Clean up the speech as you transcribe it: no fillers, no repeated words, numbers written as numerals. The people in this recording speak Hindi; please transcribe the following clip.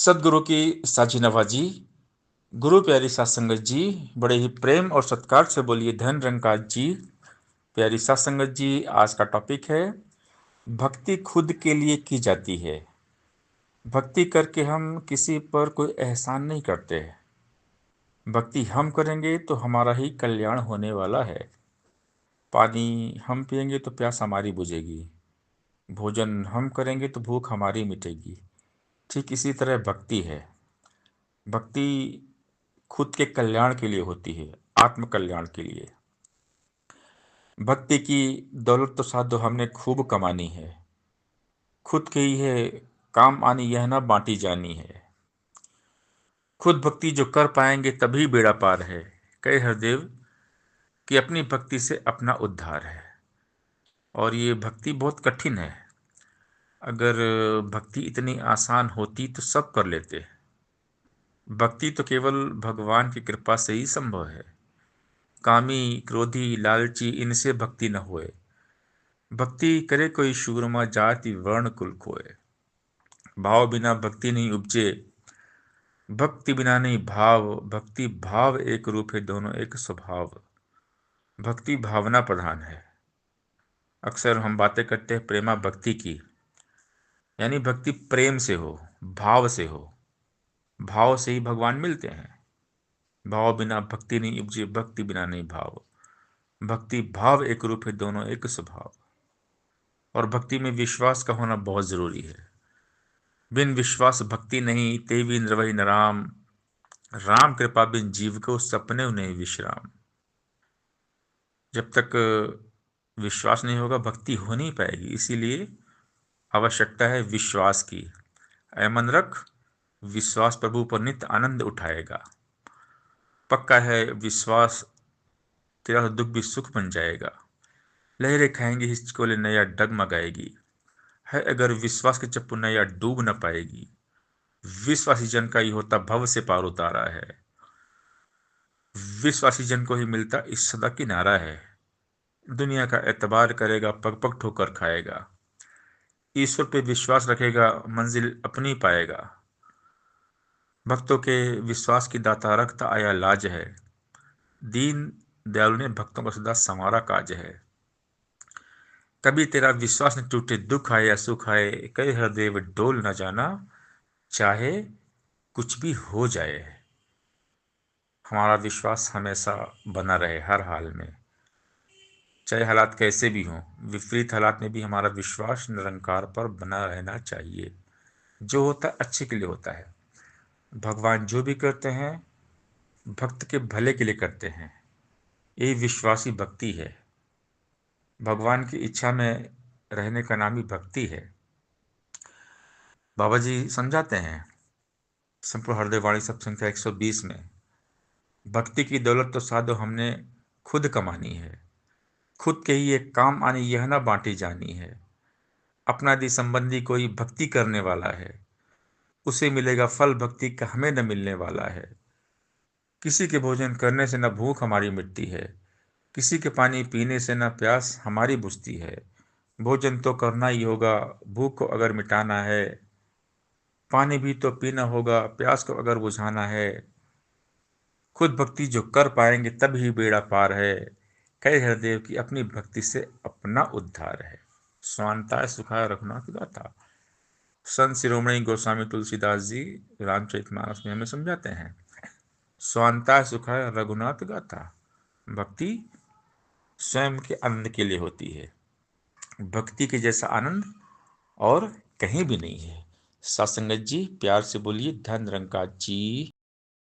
सदगुरु की साझी नवाजी। गुरु प्यारी सात संगत जी, बड़े ही प्रेम और सत्कार से बोलिए धन रंकाज जी। प्यारी सात संगत जी, आज का टॉपिक है भक्ति खुद के लिए की जाती है। भक्ति करके हम किसी पर कोई एहसान नहीं करते हैं। भक्ति हम करेंगे तो हमारा ही कल्याण होने वाला है। पानी हम पिएंगे तो प्यास हमारी बुझेगी। भोजन हम करेंगे तो भूख हमारी मिटेगी। ठीक इसी तरह भक्ति है। भक्ति खुद के कल्याण के लिए होती है, आत्म कल्याण के लिए। भक्ति की दौलत तो साधो हमने खूब कमानी है। खुद के ही है काम आनी, यह ना बांटी जानी है। खुद भक्ति जो कर पाएंगे तभी बेड़ा पार है। कहे हरदेव कि अपनी भक्ति से अपना उद्धार है। और ये भक्ति बहुत कठिन है। अगर भक्ति इतनी आसान होती तो सब कर लेते। भक्ति तो केवल भगवान की कृपा से ही संभव है। कामी क्रोधी लालची इनसे भक्ति न होए। भक्ति करे कोई शूरमा जाति वर्ण कुल खोए। भाव बिना भक्ति नहीं उपजे। भक्ति बिना नहीं भाव। भक्ति भाव एक रूप है, दोनों एक स्वभाव। भक्ति भावना प्रधान है। अक्सर हम बातें करते हैं प्रेमा भक्ति की, यानी भक्ति प्रेम से हो, भाव से हो। भाव से ही भगवान मिलते हैं। भाव बिना भक्ति नहीं उपजे, भक्ति बिना नहीं भाव। भक्ति भाव एक रूप है, दोनों एक स्वभाव। और भक्ति में विश्वास का होना बहुत जरूरी है। बिन विश्वास भक्ति नहीं, ते बिन रवै न राम। राम कृपा बिन जीव को सपने नहीं विश्राम। जब तक विश्वास नहीं होगा भक्ति हो नहीं पाएगी। इसीलिए आवश्यकता है विश्वास की। ऐ मन रख, विश्वास प्रभु पर नित्य आनंद उठाएगा। पक्का है विश्वास, तेरा दुख भी सुख बन जाएगा। लहरें खाएंगी हिचकोले नैया डगमगाएगी। है अगर विश्वास के चप्पू नैया डूब न पाएगी। विश्वासी जन का ही होता भव से पार उतारा है। विश्वासी जन को ही मिलता इस सदा किनारा है। दुनिया का एतबार करेगा, पग पग ठोकर खाएगा। ईश्वर पे विश्वास रखेगा, मंजिल अपनी पाएगा। भक्तों के विश्वास की दाता रखता आया लाज है। दीन दयालु ने भक्तों का सदा संवारा काज है। कभी तेरा विश्वास न टूटे, दुख आए या सुख आए। कहे हरदेव डोल न जाना, चाहे कुछ भी हो जाए। हमारा विश्वास हमेशा बना रहे हर हाल में, चाहे हालात कैसे भी हों। विपरीत हालात में भी हमारा विश्वास निरंकार पर बना रहना चाहिए। जो होता है अच्छे के लिए होता है। भगवान जो भी करते हैं भक्त के भले के लिए करते हैं। यही विश्वासी भक्ति है। भगवान की इच्छा में रहने का नाम ही भक्ति है। बाबा जी समझाते हैं संपूर्ण हृदय वाणी सब संख्या 120 में, भक्ति की दौलत तो साधो हमने खुद कमानी है। खुद के ही एक काम आनी, यह ना बांटी जानी है। अपना दी संबंधी कोई भक्ति करने वाला है, उसे मिलेगा फल भक्ति का, हमें न मिलने वाला है। किसी के भोजन करने से न भूख हमारी मिटती है। किसी के पानी पीने से न प्यास हमारी बुझती है। भोजन तो करना ही होगा, भूख को अगर मिटाना है। पानी भी तो पीना होगा, प्यास को अगर बुझाना है। खुद भक्ति जो कर पाएंगे तभी बेड़ा पार है। कहे हरदेव की अपनी भक्ति से अपना उद्धार है। स्वांताय सुखाय रघुनाथ गाथा। संत शिरोमणि गोस्वामी तुलसीदास जी रामचरितमानस में हमें समझाते हैं, स्वांताय सुखाय रघुनाथ गाथा। भक्ति स्वयं के आनंद के लिए होती है। भक्ति के जैसा आनंद और कहीं भी नहीं है। सत्संगत जी प्यार से बोलिए धन रंका जी।